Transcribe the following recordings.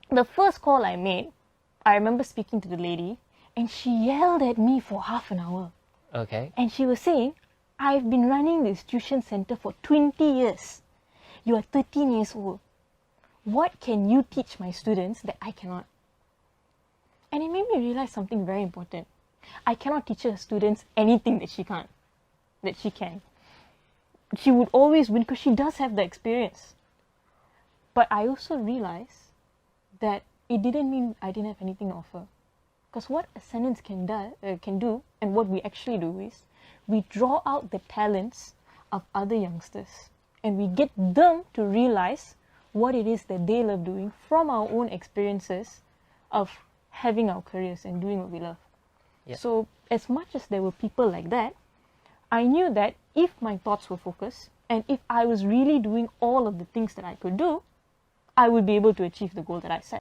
the first call I made, I remember speaking to the lady and she yelled at me for half an hour. Okay. And she was saying, I've been running this tuition center for 20 years. You are 13 years old. What can you teach my students that I cannot? And it made me realize something very important. I cannot teach her students anything that she can. She would always win because she does have the experience. But I also realized that it didn't mean I didn't have anything to offer. Because what Ascendants can do, and what we actually do is, we draw out the talents of other youngsters. And we get them to realize what it is that they love doing from our own experiences of having our careers and doing what we love. Yep. So as much as there were people like that, I knew that if my thoughts were focused and if I was really doing all of the things that I could do, I would be able to achieve the goal that I set.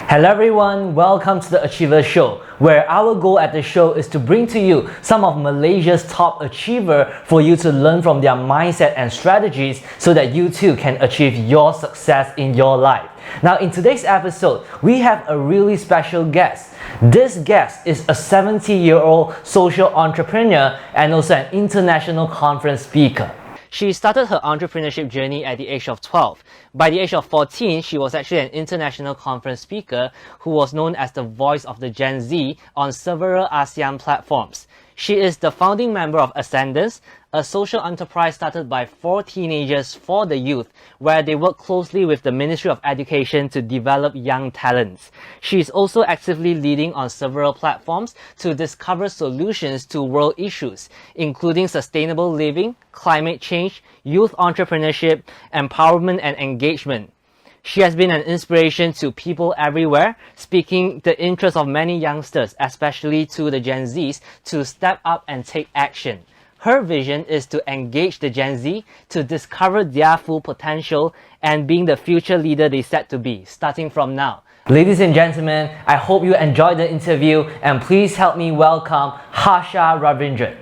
Hello everyone, welcome to the Achiever Show, where our goal at the show is to bring to you some of Malaysia's top achievers for you to learn from their mindset and strategies so that you too can achieve your success in your life. Now in today's episode, we have a really special guest. This guest is a 70-year-old social entrepreneur and also an international conference speaker. She started her entrepreneurship journey at the age of 12. By the age of 14, she was actually an international conference speaker who was known as the voice of the Gen Z on several ASEAN platforms. She is the founding member of Ascendants, a social enterprise started by 4 teenagers for the youth, where they work closely with the Ministry of Education to develop young talents. She is also actively leading on several platforms to discover solutions to world issues, including sustainable living, climate change, youth entrepreneurship, empowerment and engagement. She has been an inspiration to people everywhere, speaking the interest of many youngsters, especially to the Gen Zs, to step up and take action. Her vision is to engage the Gen Z to discover their full potential and being the future leader they set to be, starting from now. Ladies and gentlemen, I hope you enjoyed the interview and please help me welcome Harsha Ravindran.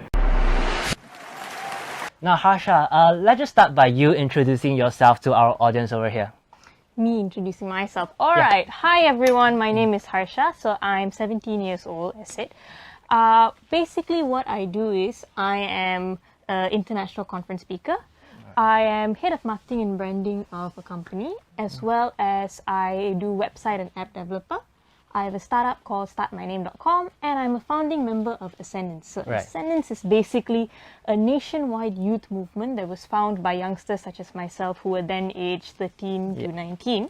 Now Harsha, let's just start by you introducing yourself to our audience over here. Me introducing myself. Alright, Hi everyone, my name is Harsha, so I'm 17 years old, as said. Basically what I do is, I am an international conference speaker. I am head of marketing and branding of a company, as well as I do website and app developer. I have a startup called startmyname.com, and I'm a founding member of Ascendants. So Ascendants is basically a nationwide youth movement that was founded by youngsters such as myself who were then aged 13 to 19.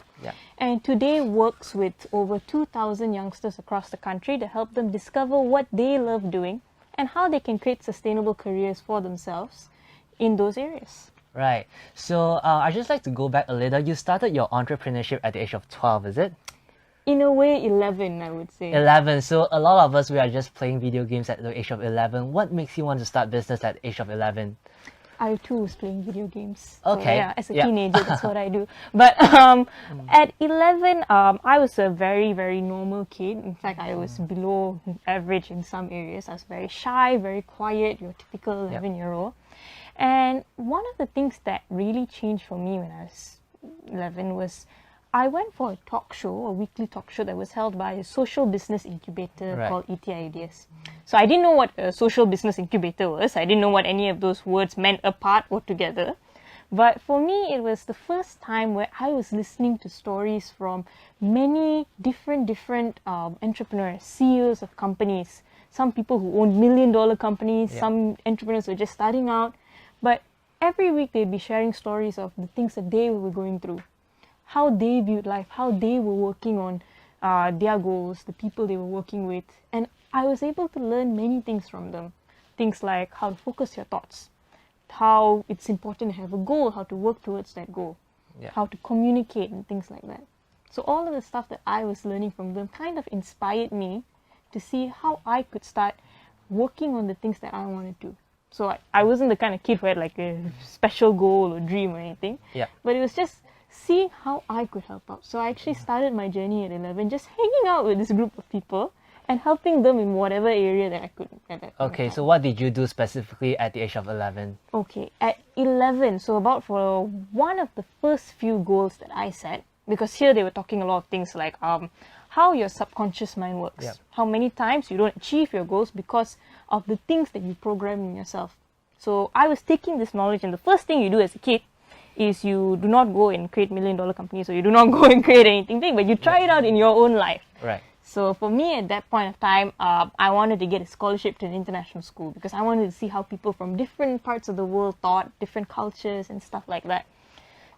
And today works with over 2,000 youngsters across the country to help them discover what they love doing and how they can create sustainable careers for themselves in those areas. Right. So I'd just like to go back a little. You started your entrepreneurship at the age of 12, is it? In a way, 11, I would say. 11. So a lot of us, we are just playing video games at the age of 11. What makes you want to start business at the age of 11? I too was playing video games. Okay. So, yeah, as a teenager, that's what I do. But at 11, I was a very, very normal kid. In fact, I was below average in some areas. I was very shy, very quiet, your typical 11-year-old. And one of the things that really changed for me when I was 11 was I went for a talk show, a weekly talk show that was held by a social business incubator called ET Ideas. So I didn't know what a social business incubator was. I didn't know what any of those words meant apart or together. But for me, it was the first time where I was listening to stories from many different entrepreneurs, CEOs of companies. Some people who own million-dollar companies, some entrepreneurs who were just starting out. But every week they'd be sharing stories of the things that they were going through, how they viewed life, how they were working on their goals, the people they were working with. And I was able to learn many things from them. Things like how to focus your thoughts, how it's important to have a goal, how to work towards that goal, how to communicate and things like that. So all of the stuff that I was learning from them kind of inspired me to see how I could start working on the things that I wanted to. So I wasn't the kind of kid who had like a special goal or dream or anything, but it was just seeing how I could help out. So I actually started my journey at 11, just hanging out with this group of people and helping them in whatever area that I could. Okay, so what did you do specifically at the age of 11? Okay, at 11, so about for one of the first few goals that I set because here they were talking a lot of things like how your subconscious mind works, Yep. how many times you don't achieve your goals because of the things that you program in yourself. So I was taking this knowledge, and the first thing you do as a kid is you do not go and create $1 million companies, or you do not go and create anything big, but you try it out in your own life. Right. So for me at that point of time, I wanted to get a scholarship to an international school because I wanted to see how people from different parts of the world thought, different cultures and stuff like that.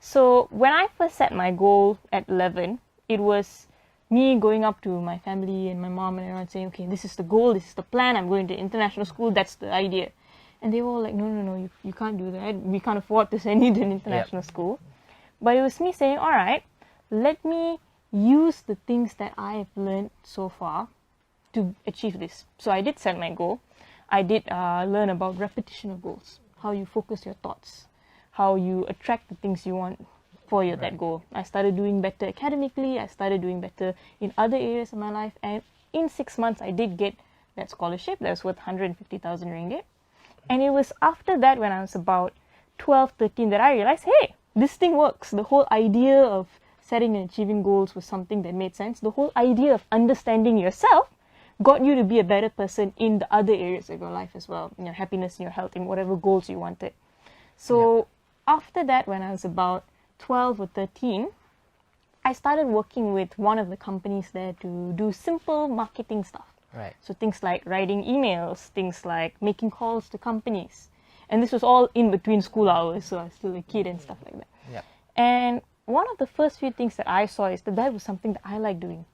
So when I first set my goal at 11, it was me going up to my family and my mom and everyone saying, okay, this is the goal, this is the plan, I'm going to international school, that's the idea. And they were all like, no, you can't do that. We can't afford to send you to an international school. But it was me saying, all right, let me use the things that I have learned so far to achieve this. So I did set my goal. I did learn about repetition of goals, how you focus your thoughts, how you attract the things you want for that goal. I started doing better academically. I started doing better in other areas of my life. And in 6 months, I did get that scholarship that was worth 150,000 ringgit. And it was after that, when I was about 12, 13, that I realized, hey, this thing works. The whole idea of setting and achieving goals was something that made sense. The whole idea of understanding yourself got you to be a better person in the other areas of your life as well, in your happiness, in your health, in whatever goals you wanted. So after that, when I was about 12 or 13, I started working with one of the companies there to do simple marketing stuff. Right. So things like writing emails, things like making calls to companies. And this was all in between school hours, so I was still a kid and stuff like that. Yeah. And one of the first few things that I saw is that was something that I liked doing.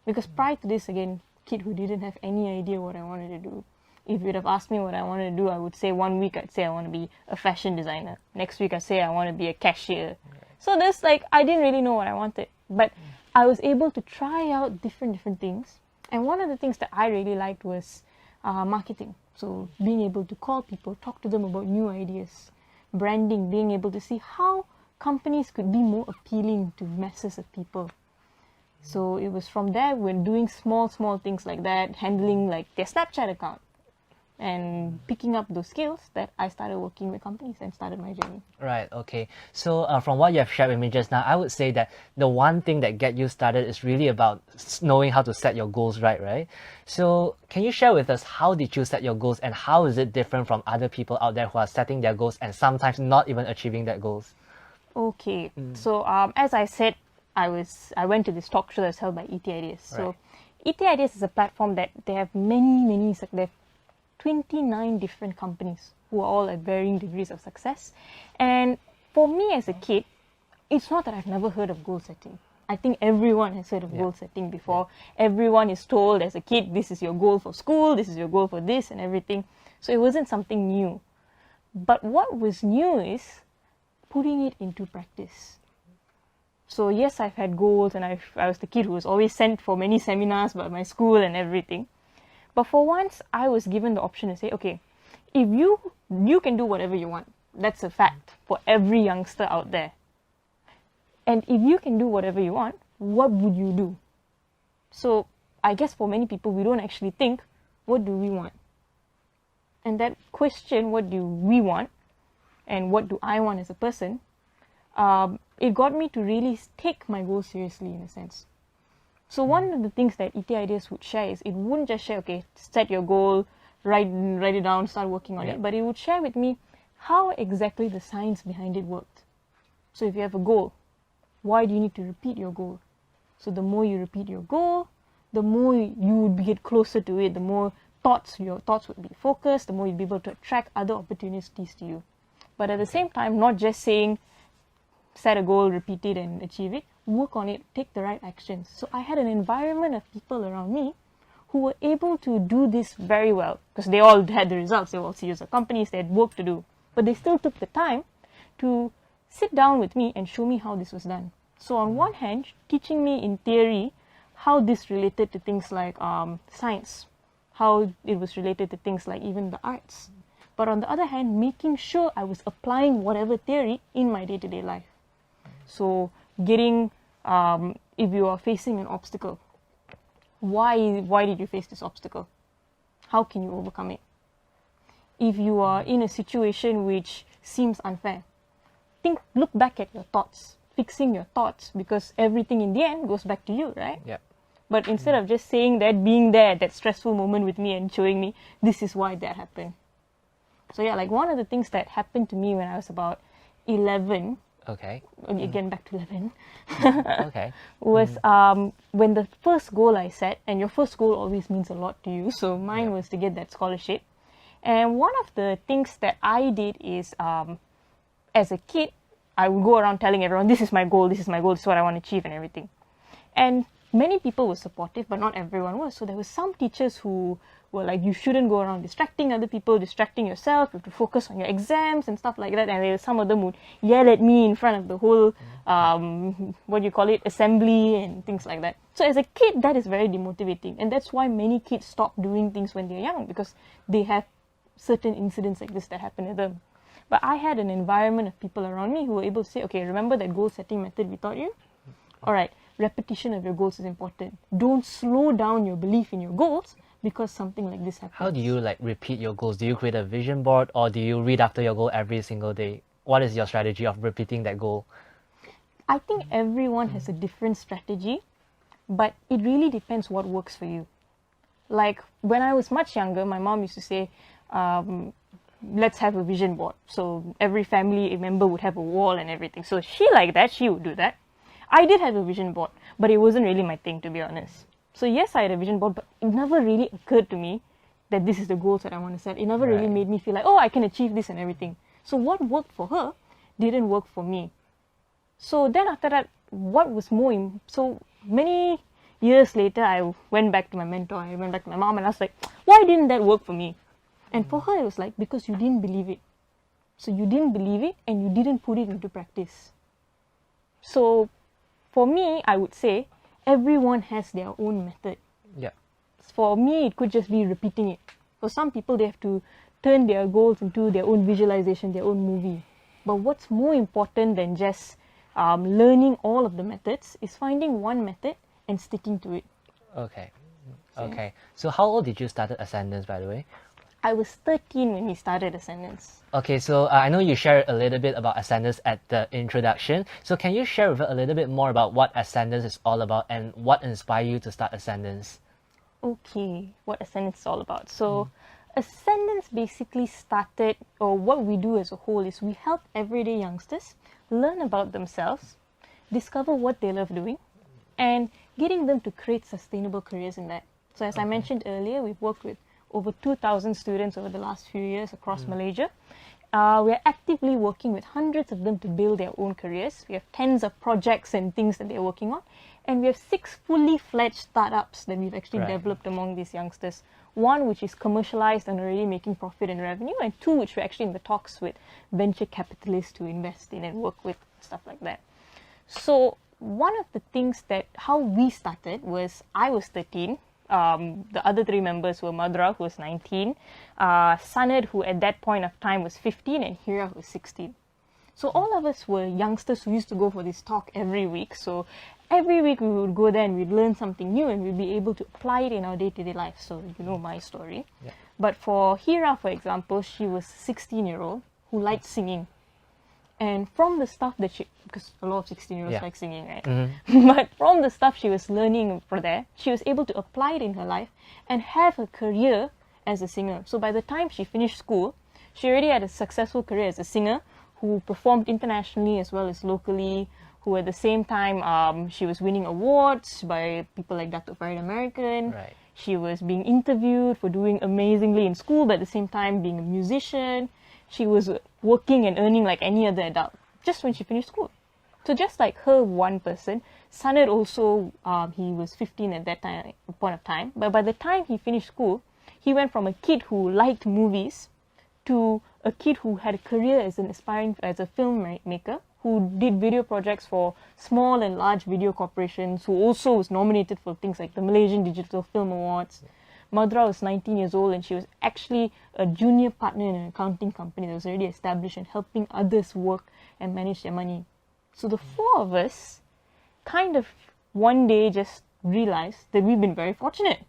Because prior to this, again, kid who didn't have any idea what I wanted to do. If you'd have asked me what I wanted to do, I would say 1 week I'd say I want to be a fashion designer. Next week I'd say I want to be a cashier. So there's I didn't really know what I wanted. But I was able to try out different things. And one of the things that I really liked was marketing. So being able to call people, talk to them about new ideas, branding, being able to see how companies could be more appealing to masses of people. So it was from there, when doing small things like that, handling their Snapchat account and picking up those skills, that I started working with companies and started my journey. Right, okay. So from what you have shared with me just now, I would say that the one thing that get you started is really about knowing how to set your goals right? So can you share with us, how did you set your goals, and how is it different from other people out there who are setting their goals and sometimes not even achieving their goals? Okay, so as I said, I went to this talk show that was held by ET Ideas. So ET Ideas is a platform that they have many, they have 29 different companies who are all at varying degrees of success. And for me as a kid, it's not that I've never heard of goal setting. I think everyone has heard of goal setting before. Everyone is told as a kid, this is your goal for school, this is your goal for this and everything. So it wasn't something new. But what was new is putting it into practice. So yes, I've had goals, and I was the kid who was always sent for many seminars by my school and everything. But for once, I was given the option to say, okay, if you can do whatever you want. That's a fact for every youngster out there. And if you can do whatever you want, what would you do? So I guess for many people, we don't actually think, what do we want? And that question, what do we want, and what do I want as a person, it got me to really take my goals seriously, in a sense. So one of the things that ET Ideas would share is, it wouldn't just share, okay, set your goal, write it down, start working on it, but it would share with me how exactly the science behind it worked. So if you have a goal, why do you need to repeat your goal? So the more you repeat your goal, the more you would get closer to it, the more your thoughts would be focused, the more you'd be able to attract other opportunities to you. But at the same time, not just saying, set a goal, repeat it and achieve it, work on it, take the right actions. So I had an environment of people around me who were able to do this very well, because they all had the results, they were all CEOs of companies, they had work to do, but they still took the time to sit down with me and show me how this was done. So on one hand, teaching me in theory how this related to things like science, how it was related to things like even the arts. But on the other hand, making sure I was applying whatever theory in my day-to-day life. So getting, if you are facing an obstacle, why did you face this obstacle? How can you overcome it? If you are in a situation which seems unfair, look back at your thoughts. fixing your thoughts, because everything in the end goes back to you, right? Yeah. But instead of just saying that, being there at that stressful moment with me and showing me this is why that happened. So yeah, like one of the things that happened to me when I was about 11, Okay. again back to 11, Okay. was when the first goal I set, and your first goal always means a lot to you, so mine was to get that scholarship. And one of the things that I did is, as a kid, I would go around telling everyone, this is my goal, this is my goal, this is what I want to achieve and everything. And many people were supportive, but not everyone was. So there were some teachers who were like, you shouldn't go around distracting other people, distracting yourself, you have to focus on your exams and stuff like that. And some of them would yell at me in front of the whole, assembly and things like that. So as a kid, that is very demotivating. And that's why many kids stop doing things when they're young, because they have certain incidents like this that happen to them. But I had an environment of people around me who were able to say, okay, remember that goal setting method we taught you? All right, repetition of your goals is important. Don't slow down your belief in your goals because something like this happens. How do you like repeat your goals? Do you create a vision board, or do you read after your goal every single day? What is your strategy of repeating that goal? I think everyone has a different strategy, but it really depends what works for you. Like when I was much younger, my mom used to say, let's have a vision board. So every family member would have a wall and everything. So she would do that. I did have a vision board, but it wasn't really my thing, to be honest. So yes, I had a vision board, but it never really occurred to me that this is the goals that I want to set. It never really made me feel like, oh, I can achieve this and everything. So what worked for her didn't work for me. So then after that, what was more, so many years later, I went back to my mentor, I went back to my mom, and I was like, why didn't that work for me? And for her, it was like, because you didn't believe it. So you didn't believe it and you didn't put it into practice. So for me, I would say everyone has their own method. Yeah. For me, it could just be repeating it. For some people, they have to turn their goals into their own visualization, their own movie. But what's more important than just learning all of the methods is finding one method and sticking to it. Okay. Okay. So how old did you start Ascendance, by the way? I was 13 when we started Ascendance. Okay, so I know you shared a little bit about Ascendance at the introduction. So can you share with us a little bit more about what Ascendance is all about and what inspired you to start Ascendance? Okay, what Ascendance is all about. So Ascendance basically started, or what we do as a whole is we help everyday youngsters learn about themselves, discover what they love doing, and getting them to create sustainable careers in that. So as I mentioned earlier, we've worked with over 2,000 students over the last few years across Malaysia. We're actively working with hundreds of them to build their own careers. We have tens of projects and things that they're working on. And we have 6 fully fledged startups that we've actually developed among these youngsters. 1 which is commercialized and already making profit and revenue, and 2 which we're actually in the talks with venture capitalists to invest in and work with, stuff like that. So one of the things that, how we started was, I was 13. The other 3 members were Madra, who was 19, Sanad, who at that point of time was 15, and Hira, who was 16. So all of us were youngsters who used to go for this talk every week. So every week we would go there and we'd learn something new and we'd be able to apply it in our day-to-day life. So you know my story. Yeah. But for Hira, for example, she was a 16-year-old who liked singing. And from the stuff that she, because a lot of 16-year-olds like singing, right? But from the stuff she was learning for there, she was able to apply it in her life and have a career as a singer. So by the time she finished school, she already had a successful career as a singer who performed internationally as well as locally, who at the same time, she was winning awards by people like Datuk Farid American. Right. She was being interviewed for doing amazingly in school, but at the same time being a musician. She was working and earning like any other adult just when she finished school. So just like her one person, Sanad also, he was 15 at that point of time. But by the time he finished school, he went from a kid who liked movies to a kid who had a career as a filmmaker, who did video projects for small and large video corporations, who also was nominated for things like the Malaysian Digital Film Awards. Madra was 19 years old and she was actually a junior partner in an accounting company that was already established and helping others work and manage their money. So the 4 of us kind of one day just realized that we've been very fortunate.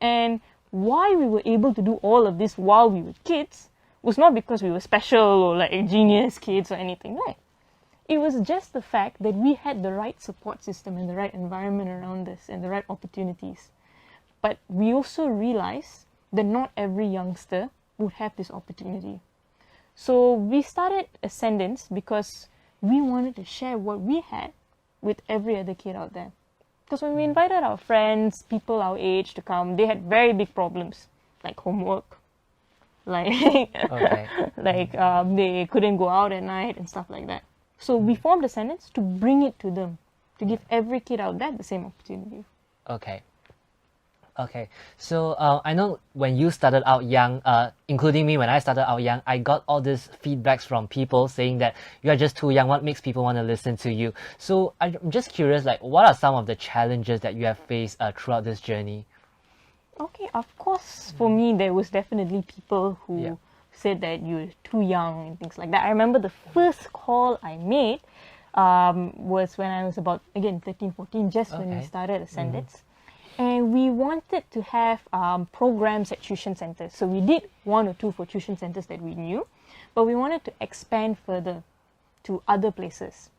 And why we were able to do all of this while we were kids was not because we were special or like genius kids or anything, right? it was just the fact that we had the right support system and the right environment around us and the right opportunities. But we also realized that not every youngster would have this opportunity. So we started Ascendance because we wanted to share what we had with every other kid out there. Because when we invited our friends, people our age to come, they had very big problems, like homework, like they couldn't go out at night and stuff like that. So we formed Ascendance to bring it to them, to give every kid out there the same opportunity. Okay. Okay, so I know when you started out young, including me, when I started out young, I got all these feedbacks from people saying that you are just too young. What makes people want to listen to you? So I'm just curious, like, what are some of the challenges that you have faced throughout this journey? Okay, of course, for me, there was definitely people who said that you're too young and things like that. I remember the first call I made was when I was about, again, 13, 14, just when we started Ascendance. And we wanted to have programs at tuition centers. So we did 1 or 2 for tuition centers that we knew, but we wanted to expand further to other places.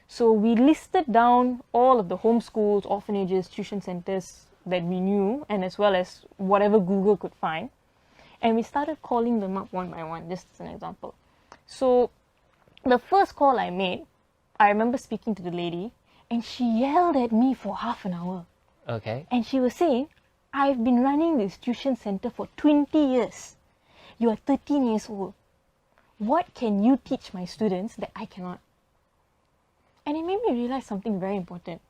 So we listed down all of the homeschools, orphanages, tuition centers that we knew, and as well as whatever Google could find. And we started calling them up one by one, just as an example. So the first call I made, I remember speaking to the lady, and she yelled at me for half an hour. Okay. And she was saying, I've been running this tuition center for 20 years. You are 13 years old. What can you teach my students that I cannot? And it made me realize something very important.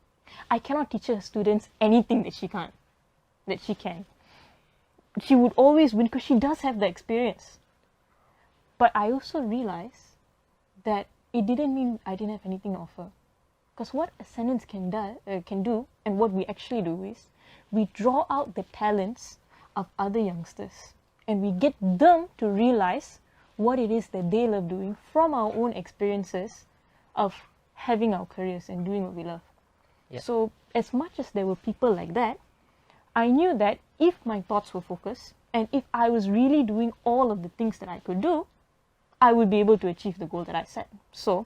I cannot teach her students anything that she can't, that she can. She would always win because she does have the experience. But I also realized that it didn't mean I didn't have anything to offer. Because what Ascendance can do, and what we actually do is, we draw out the talents of other youngsters. And we get them to realize what it is that they love doing from our own experiences of having our careers and doing what we love. Yeah. So as much as there were people like that, I knew that if my thoughts were focused, and if I was really doing all of the things that I could do, I would be able to achieve the goal that I set. So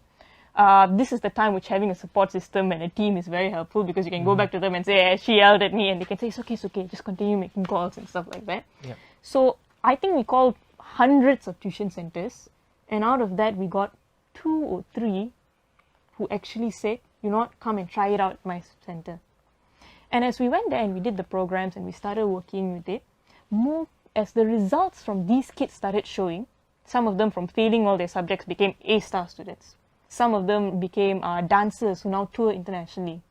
this is the time which having a support system and a team is very helpful, because you can go back to them and say, she yelled at me, and they can say, it's okay, just continue making calls and stuff like that. Yeah. So I think we called hundreds of tuition centers, and out of that we got 2 or 3 who actually said, you know what, come and try it out at my center. And as we went there and we did the programs and we started working with it, more as the results from these kids started showing, some of them from failing all their subjects became A-star students. Some of them became dancers who now tour internationally.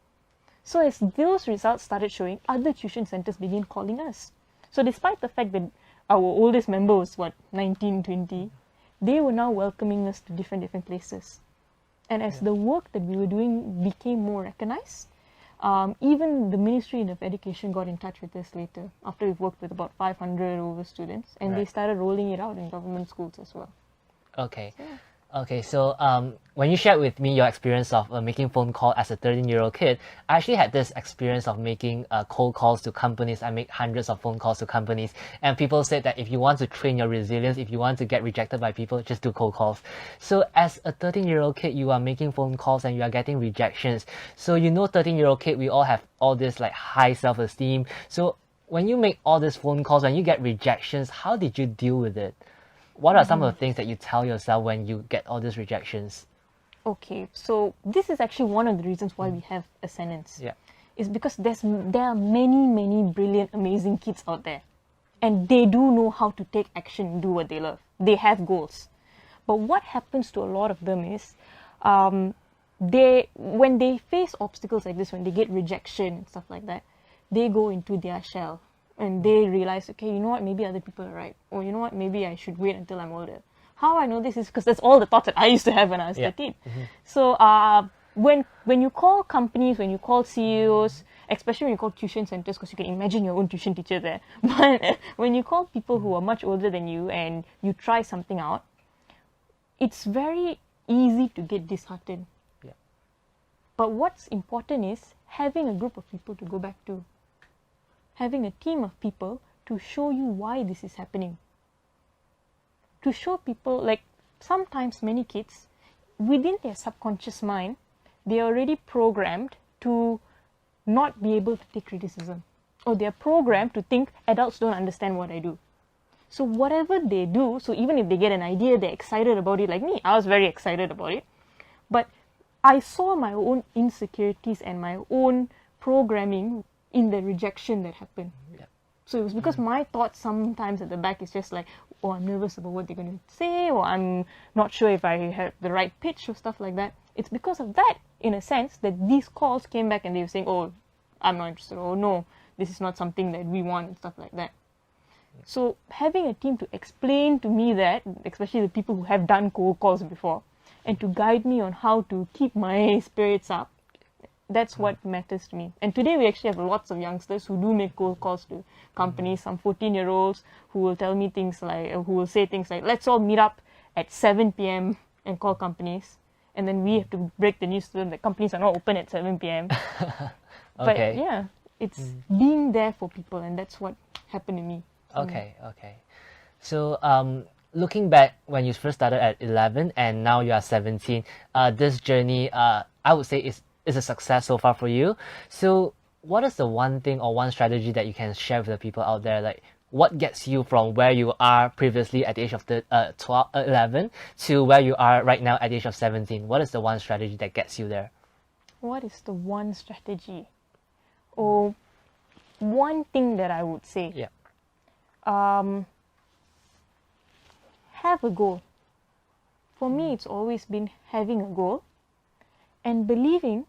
So as those results started showing, other tuition centers began calling us. So despite the fact that our oldest member was, 19, 20, they were now welcoming us to different places. And as the work that we were doing became more recognized, even the Ministry of Education got in touch with us later, after we've worked with about 500 over students, and they started rolling it out in government schools as well. Okay. Okay, so when you shared with me your experience of making phone call as a 13-year-old kid, I actually had this experience of making cold calls to companies. I make hundreds of phone calls to companies, and people said that if you want to train your resilience, if you want to get rejected by people, just do cold calls. So as a 13-year-old kid, you are making phone calls and you are getting rejections. So 13-year-old kid, we all have all this like high self-esteem. So when you make all these phone calls, when you get rejections, how did you deal with it? What are some of the things that you tell yourself when you get all these rejections? Okay, so this is actually one of the reasons why we have Ascendance. Yeah. Is because there are many brilliant, amazing kids out there. And they do know how to take action and do what they love. They have goals. But what happens to a lot of them is, when they face obstacles like this, when they get rejection and stuff like that, they go into their shell. And they realize, okay, you know what, maybe other people are right. Or you know what, maybe I should wait until I'm older. How I know this is because that's all the thoughts that I used to have when I was 13. So when you call companies, when you call CEOs, especially when you call tuition centers, because you can imagine your own tuition teacher there. But when you call people who are much older than you and you try something out, it's very easy to get disheartened. Yeah. But what's important is having a group of people to go back to. Having a team of people to show you why this is happening. To show people, like sometimes many kids, within their subconscious mind, they're already programmed to not be able to take criticism. Or they're programmed to think adults don't understand what I do. So whatever they do, so even if they get an idea, they're excited about it, like me, I was very excited about it. But I saw my own insecurities and my own programming in the rejection that happened. Yeah. So it was because my thoughts sometimes at the back is just like, oh, I'm nervous about what they're going to say, or I'm not sure if I have the right pitch or stuff like that. It's because of that, in a sense, that these calls came back and they were saying, oh, I'm not interested, or no, this is not something that we want, and stuff like that. So having a team to explain to me that, especially the people who have done cold calls before, and to guide me on how to keep my spirits up, that's what matters to me. And today we actually have lots of youngsters who do make cold calls to companies, some 14-year-olds who will tell me things like, who will say things like, let's all meet up at 7 p.m. and call companies. And then we have to break the news to them that companies are not open at 7 p.m. But yeah, it's being there for people, and that's what happened to me. Okay. So looking back when you first started at 11 and now you are 17, this journey, I would say is a success so far for you. So what is the one thing or one strategy that you can share with the people out there? Like, what gets you from where you are previously at the age of 11 to where you are right now at the age of 17? What is the one strategy that gets you there? What is the one strategy? Or one thing that I would say? Yeah. Have a goal. For me, it's always been having a goal and believing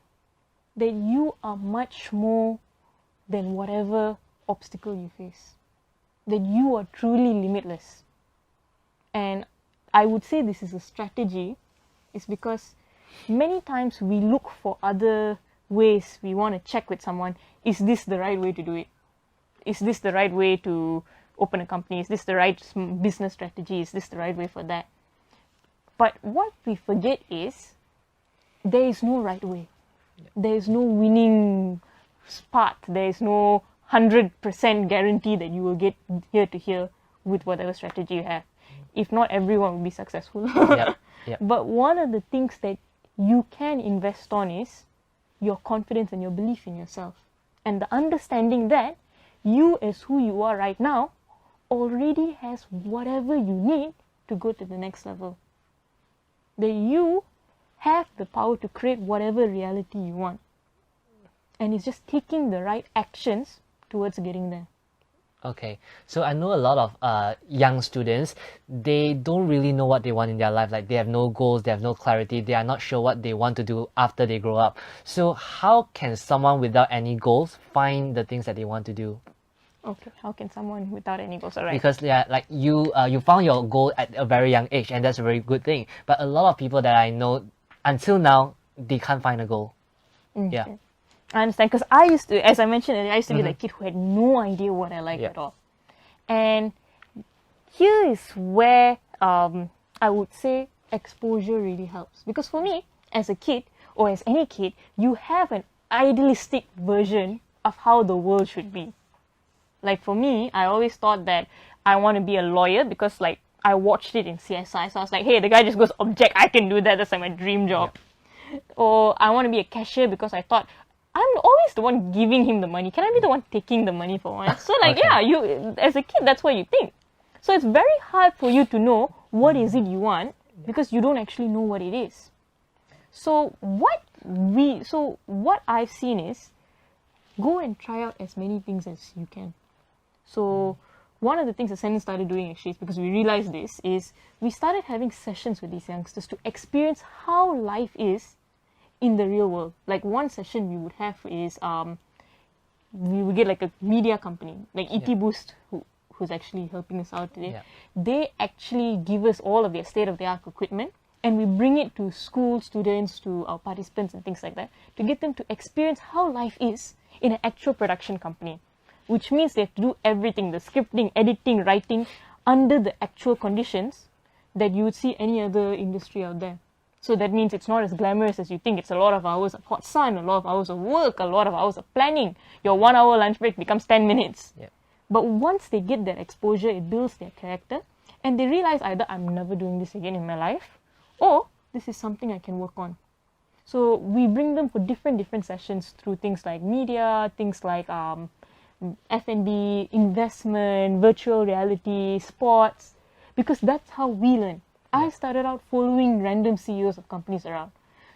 that you are much more than whatever obstacle you face. That you are truly limitless. And I would say this is a strategy, is because many times we look for other ways. We want to check with someone, is this the right way to do it? Is this the right way to open a company? Is this the right business strategy? Is this the right way for that? But what we forget is there is no right way. There is no winning path. There is no 100% guarantee that you will get here to here with whatever strategy you have. If not, everyone will be successful. Yep. But one of the things that you can invest on is your confidence and your belief in yourself. And the understanding that you, as who you are right now, already has whatever you need to go to the next level. That you have the power to create whatever reality you want. And it's just taking the right actions towards getting there. Okay, so I know a lot of young students, they don't really know what they want in their life. Like, they have no goals, they have no clarity, they are not sure what they want to do after they grow up. So how can someone without any goals find the things that they want to do? Okay, how can someone without any goals? All right. Because like you found your goal at a very young age, and that's a very good thing. But a lot of people that I know, until now, they can't find a goal. Okay. Yeah. I understand, because I used to, as I mentioned earlier, I used to be that kid who had no idea what I liked at all. And here is where I would say exposure really helps. Because for me, as a kid, or as any kid, you have an idealistic version of how the world should be. Like for me, I always thought that I want to be a lawyer because like I watched it in CSI. So I was like, hey, the guy just goes object, I can do that. That's like my dream job. Or I want to be a cashier because I thought I'm always the one giving him the money. Can I be the one taking the money for once? So like, yeah, you as a kid, that's what you think. So it's very hard for you to know what is it you want because you don't actually know what it is. So what I've seen is go and try out as many things as you can. So one of the things that Senen started doing actually is because we realized this is we started having sessions with these youngsters to experience how life is in the real world. Like one session we would have is we would get like a media company like ET Boost who's actually helping us out today. They actually give us all of their state-of-the-art equipment and we bring it to school students, to our participants and things like that to get them to experience how life is in an actual production company, which means they have to do everything, the scripting, editing, writing under the actual conditions that you would see any other industry out there. So that means it's not as glamorous as you think. It's a lot of hours of hot sun, a lot of hours of work, a lot of hours of planning. Your 1 hour lunch break becomes 10 minutes. But once they get that exposure, it builds their character and they realize either I'm never doing this again in my life or this is something I can work on. So we bring them for different sessions through things like media, things like F&B, investment, virtual reality, sports, because that's how we learn. I started out following random CEOs of companies around.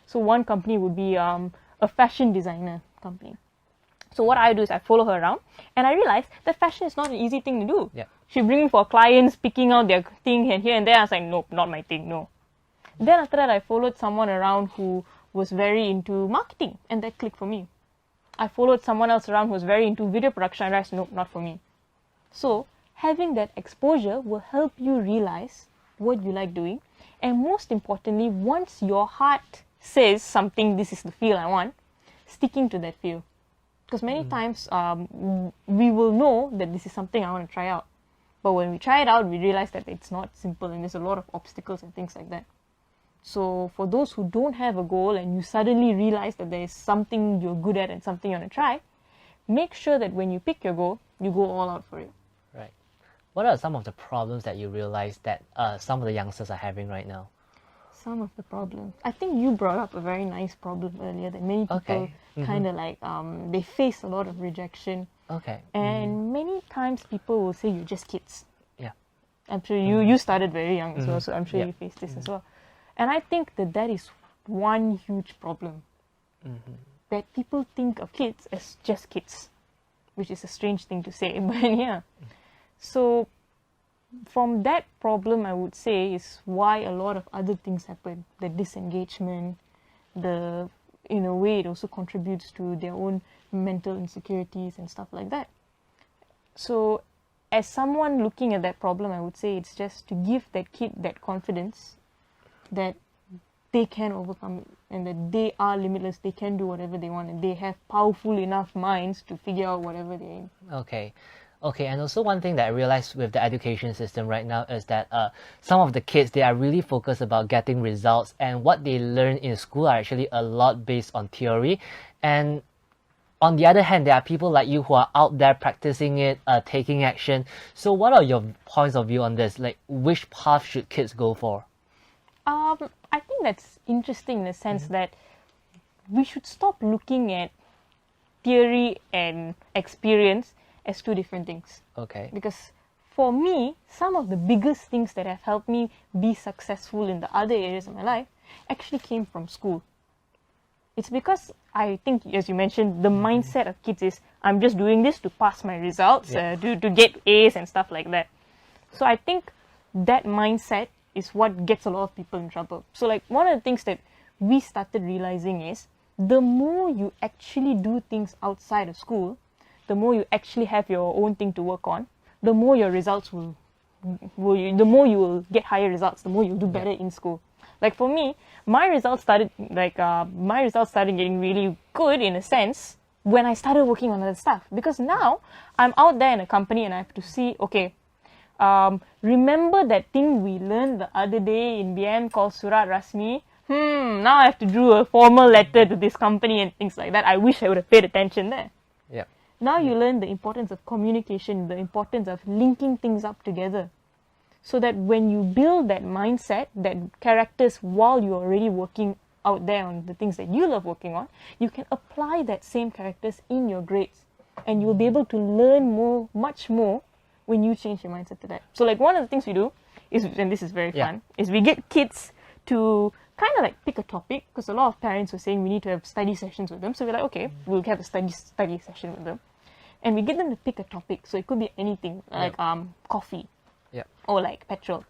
So one company would be a fashion designer company. So what I do is I follow her around, and I realized that fashion is not an easy thing to do. Yeah. She bring me for clients, picking out their thing and here and there. I was like, nope, not my thing, no. Then after that, I followed someone around who was very into marketing, and that clicked for me. I followed someone else around who was very into video production, and I realized, nope, not for me. So having that exposure will help you realize what you like doing, and most importantly, once your heart says something, this is the field I want, sticking to that field. Because many times we will know that this is something I want to try out, but when we try it out, we realize that it's not simple and there's a lot of obstacles and things like that. So for those who don't have a goal and you suddenly realize that there is something you're good at and something you want to try, make sure that when you pick your goal, you go all out for it. Right. What are some of the problems that you realize that some of the youngsters are having right now? Some of the problems. I think you brought up a very nice problem earlier that many people kind of like, they face a lot of rejection. Okay. And many times people will say, you're just kids. Yeah. I'm sure you started very young as well, so I'm sure you faced this as well. And I think that is one huge problem. That people think of kids as just kids, which is a strange thing to say, but yeah. So from that problem, I would say, is why a lot of other things happen. The disengagement, in a way, it also contributes to their own mental insecurities and stuff like that. So as someone looking at that problem, I would say it's just to give that kid that confidence that they can overcome it and that they are limitless, they can do whatever they want, and they have powerful enough minds to figure out whatever they're in. Okay, and also one thing that I realized with the education system right now is that some of the kids, they are really focused about getting results, and what they learn in school are actually a lot based on theory. And on the other hand, there are people like you who are out there practicing it, taking action. So what are your points of view on this? Like, which path should kids go for? I think that's interesting in the sense that we should stop looking at theory and experience as two different things. Okay. Because for me, some of the biggest things that have helped me be successful in the other areas of my life actually came from school. It's because I think, as you mentioned, the mindset of kids is, I'm just doing this to pass my results, to get A's and stuff like that. So I think that mindset is what gets a lot of people in trouble. So like one of the things that we started realizing is, the more you actually do things outside of school, the more you actually have your own thing to work on, the more your results the more you will get higher results, the more you'll do better in school. Like for me, my results started getting really good in a sense when I started working on other stuff. Because now I'm out there in a company and I have to see, okay, remember that thing we learned the other day in BM called Surat Rasmi? Now I have to do a formal letter to this company and things like that. I wish I would have paid attention there. Yeah. Now you learn the importance of communication, the importance of linking things up together. So that when you build that mindset, that characters while you're already working out there on the things that you love working on, you can apply that same characters in your grades. And you'll be able to learn much more when you change your mindset to that. So like one of the things we do is, and this is very fun, is we get kids to kind of like pick a topic, because a lot of parents were saying we need to have study sessions with them. So we're like, okay, we'll have a study session with them. And we get them to pick a topic. So it could be anything, like coffee or like petrol.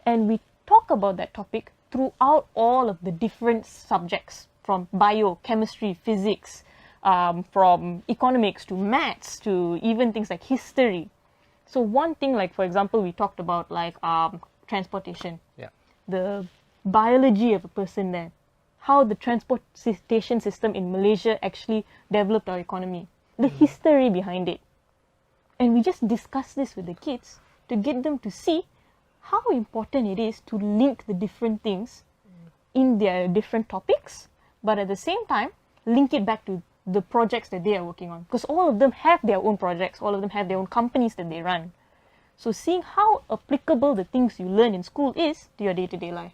And we talk about that topic throughout all of the different subjects, from bio, chemistry, physics, from economics to maths to even things like history. So one thing, like for example, we talked about like transportation, the biology of a person there, how the transportation system in Malaysia actually developed our economy, the history behind it. And we just discuss this with the kids to get them to see how important it is to link the different things in their different topics, but at the same time, link it back to the projects that they are working on. Because all of them have their own projects, all of them have their own companies that they run. So seeing how applicable the things you learn in school is to your day-to-day life.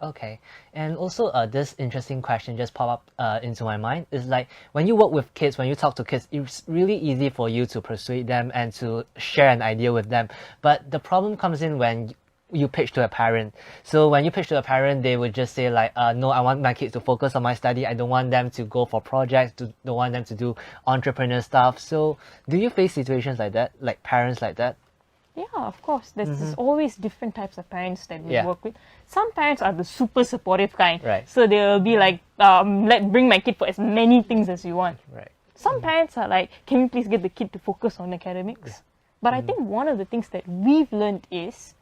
Okay, and also this interesting question just popped up into my mind is like when you work with kids, when you talk to kids, it's really easy for you to persuade them and to share an idea with them. But the problem comes in when you pitch to a parent. So when you pitch to a parent, they would just say like, no, I want my kids to focus on my study. I don't want them to go for projects. Don't want them to do entrepreneur stuff. So do you face situations like that, like parents like that? Yeah, of course. There's always different types of parents that we Yeah. work with. Some parents are the super supportive kind. Right. So they'll be like, bring my kid for as many things as you want. Right. Some parents are like, can we please get the kid to focus on academics? But I think one of the things that we've learned is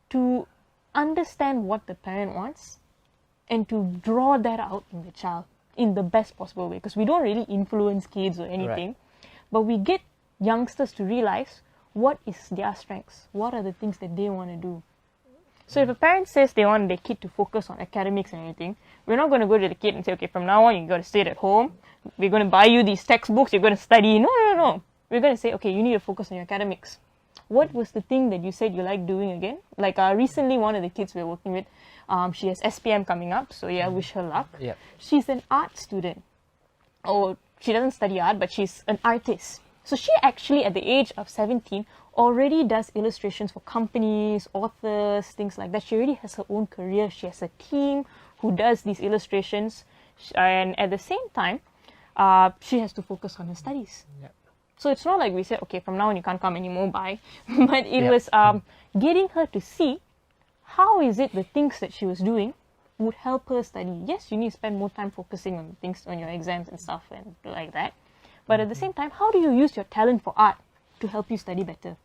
to understand what the parent wants and to draw that out in the child in the best possible way. Because we don't really influence kids or anything, but we get youngsters to realize what is their strengths, what are the things that they want to do. So if a parent says they want their kid to focus on academics and everything, we're not going to go to the kid and say, okay, from now on you got to stay at home, we're going to buy you these textbooks, you're going to study. No. We're going to say, okay, you need to focus on your academics. What was the thing that you said you like doing again? Like recently, one of the kids we're working with, she has SPM coming up, so yeah, wish her luck. Yep. She's an art student. Or she doesn't study art, but she's an artist. So she actually, at the age of 17, already does illustrations for companies, authors, things like that. She already has her own career. She has a team who does these illustrations. And at the same time, she has to focus on her studies. Yep. So it's not like we said, okay, from now on you can't come anymore, bye. But it was getting her to see how is it the things that she was doing would help her study. Yes, you need to spend more time focusing on things, on your exams and stuff and like that. But at the same time, how do you use your talent for art to help you study better?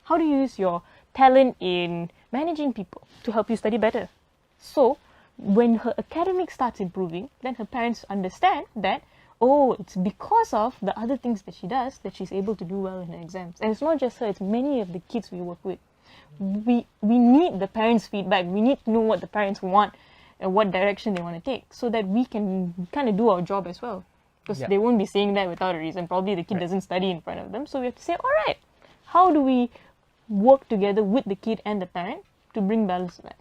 How do you use your talent in managing people to help you study better? So when her academic starts improving, then her parents understand that, oh, it's because of the other things that she does that she's able to do well in her exams. And it's not just her, it's many of the kids we work with. We need the parents' feedback. We need to know what the parents want and what direction they want to take so that we can kind of do our job as well. Because they won't be saying that without a reason. Probably the kid doesn't study in front of them. So we have to say, all right, how do we work together with the kid and the parent to bring balance to that?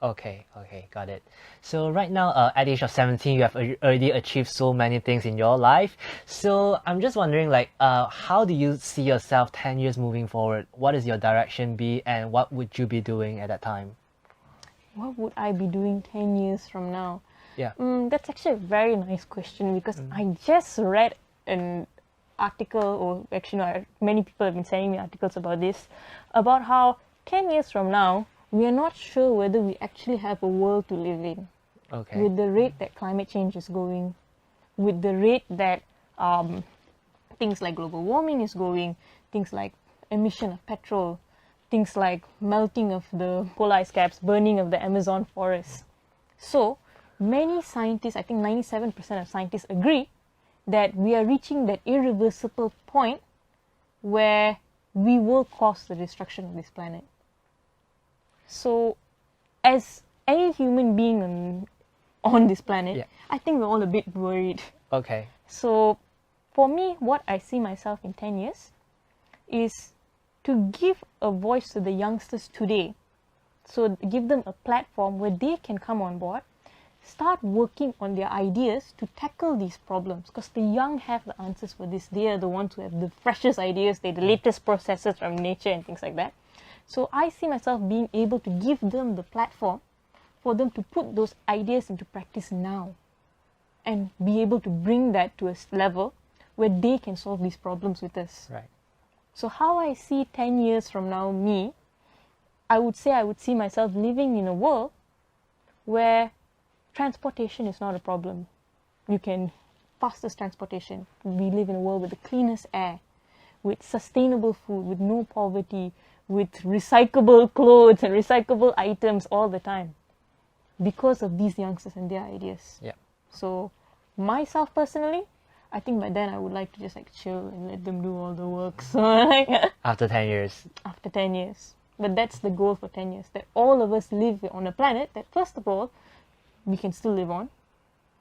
Okay, got it. So right now, at the age of 17, you have already achieved so many things in your life. So I'm just wondering, like, how do you see yourself 10 years moving forward? What is your direction be, and what would you be doing at that time? What would I be doing 10 years from now? Yeah. That's actually a very nice question because I just read an article, or actually no, many people have been sending me articles about this, about how 10 years from now, we are not sure whether we actually have a world to live in. Okay. With the rate that climate change is going, with the rate that things like global warming is going, things like emission of petrol, things like melting of the polar ice caps, burning of the Amazon forest. So many scientists, I think 97% of scientists agree that we are reaching that irreversible point where we will cause the destruction of this planet. So as any human being on this planet, I think we're all a bit worried. Okay. So for me, what I see myself in 10 years is to give a voice to the youngsters today. So give them a platform where they can come on board, start working on their ideas to tackle these problems, because the young have the answers for this. They are the ones who have the freshest ideas, they're the latest processes from nature and things like that. So I see myself being able to give them the platform for them to put those ideas into practice now and be able to bring that to a level where they can solve these problems with us. Right. So how I see 10 years from now me, I would see myself living in a world where transportation is not a problem. You can fastest transportation. We live in a world with the cleanest air, with sustainable food, with no poverty, with recyclable clothes and recyclable items all the time because of these youngsters and their ideas. Yeah. So myself personally, I think by then I would like to just like chill and let them do all the work. So like After 10 years. After 10 years. But that's the goal for 10 years, that all of us live on a planet that first of all, we can still live on,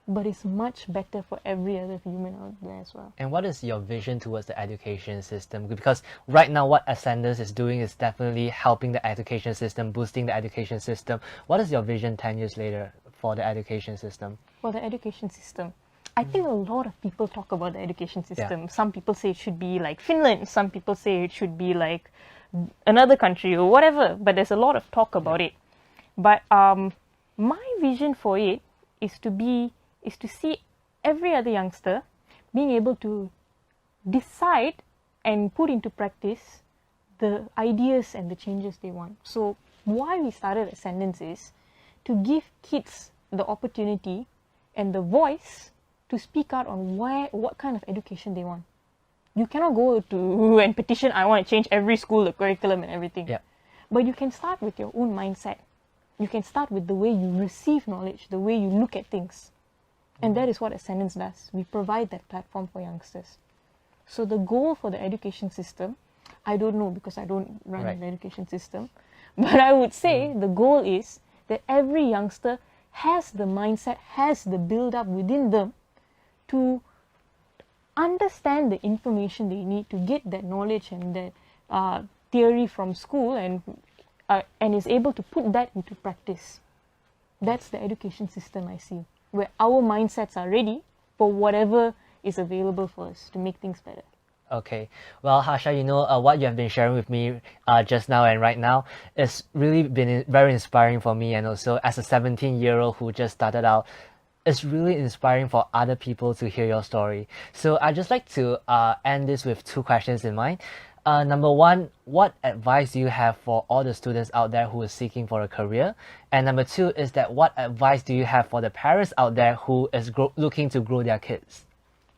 but it's much better for every other human out there as well. And what is your vision towards the education system? Because right now what Ascendance is doing is definitely helping the education system, boosting the education system. What is your vision 10 years later for the education system? For the education system, I think a lot of people talk about the education system. Some people say it should be like Finland. Some people say it should be like another country or whatever. But there's a lot of talk about it. But my vision for it is to see every other youngster being able to decide and put into practice the ideas and the changes they want. So why we started Ascendance is to give kids the opportunity and the voice to speak out on what kind of education they want. You cannot go to and petition, I want to change every school, the curriculum and everything. Yeah. But you can start with your own mindset. You can start with the way you receive knowledge, the way you look at things. And that is what Ascendance does. We provide that platform for youngsters. So the goal for the education system, I don't know because I don't run an education system, but I would say the goal is that every youngster has the mindset, has the build-up within them to understand the information they need to get that knowledge and that theory from school and is able to put that into practice. That's the education system I see, where our mindsets are ready for whatever is available for us to make things better. Okay, well, Harsha, you know, what you have been sharing with me just now and right now is really been very inspiring for me, and also as a 17-year-old who just started out, it's really inspiring for other people to hear your story. So I'd just like to end this with two questions in mind. Number one, what advice do you have for all the students out there who are seeking for a career? And number two is that what advice do you have for the parents out there who is looking to grow their kids?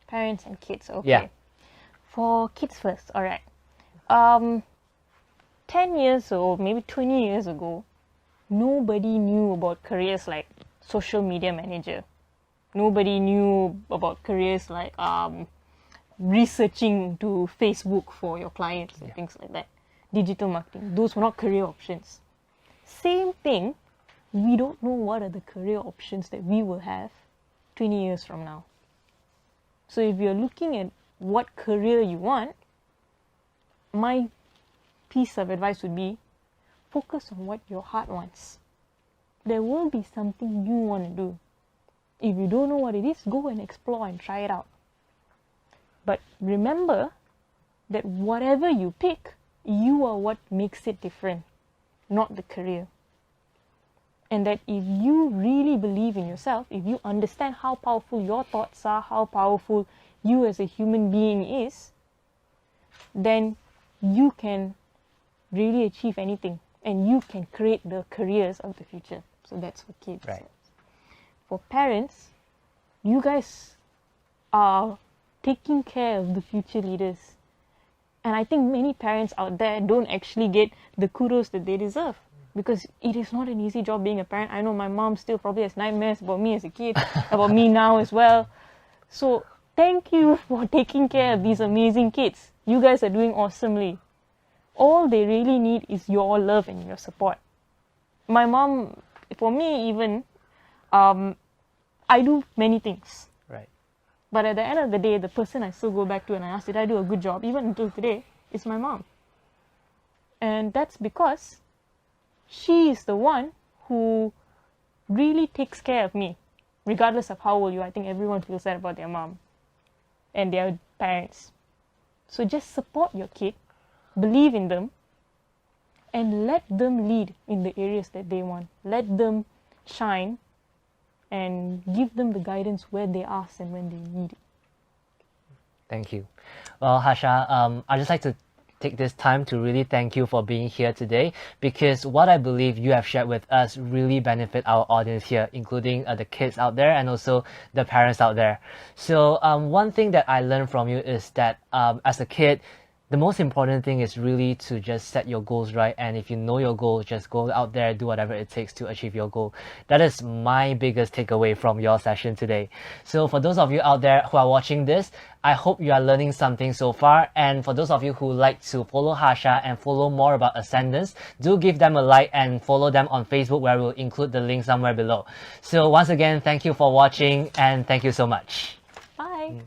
Parents and kids, okay. Yeah. For kids first, all right. 10 years or maybe 20 years ago, nobody knew about careers like social media manager. Nobody knew about careers like researching to Facebook for your clients and things like that. Digital marketing, those were not career options. Same thing, we don't know what are the career options that we will have 20 years from now. So if you're looking at what career you want, my piece of advice would be focus on what your heart wants. There will be something you want to do. If you don't know what it is, go and explore and try it out. But remember that whatever you pick, you are what makes it different, not the career. And that if you really believe in yourself, if you understand how powerful your thoughts are, how powerful you as a human being is, then you can really achieve anything and you can create the careers of the future. So that's for kids. Right. For parents, you guys are taking care of the future leaders. And I think many parents out there don't actually get the kudos that they deserve, because it is not an easy job being a parent. I know my mom still probably has nightmares about me as a kid, about me now as well. So thank you for taking care of these amazing kids. You guys are doing awesomely. All they really need is your love and your support. My mom, for me even, I do many things. Right. But at the end of the day, the person I still go back to and I ask, did I do a good job, even until today, is my mom. And that's because she is the one who really takes care of me. Regardless of how old you are, I think everyone feels that about their mom and their parents. So just support your kid, believe in them, and let them lead in the areas that they want. Let them shine and give them the guidance where they ask and when they need it. Thank you. Well, Harsha, I'd just like to take this time to really thank you for being here today, because what I believe you have shared with us really benefit our audience here, including the kids out there and also the parents out there. So one thing that I learned from you is that as a kid, the most important thing is really to just set your goals right, and if you know your goal, just go out there, do whatever it takes to achieve your goal. That is my biggest takeaway from your session today. So for those of you out there who are watching this, I hope you are learning something so far, and for those of you who like to follow Harsha and follow more about Ascendance, do give them a like and follow them on Facebook, where we'll include the link somewhere below. So once again, thank you for watching and thank you so much. Bye.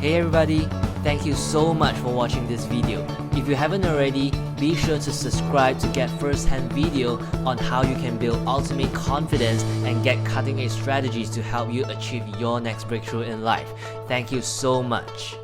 Hey everybody, thank you so much for watching this video. If you haven't already, be sure to subscribe to get first-hand video on how you can build ultimate confidence and get cutting-edge strategies to help you achieve your next breakthrough in life. Thank you so much.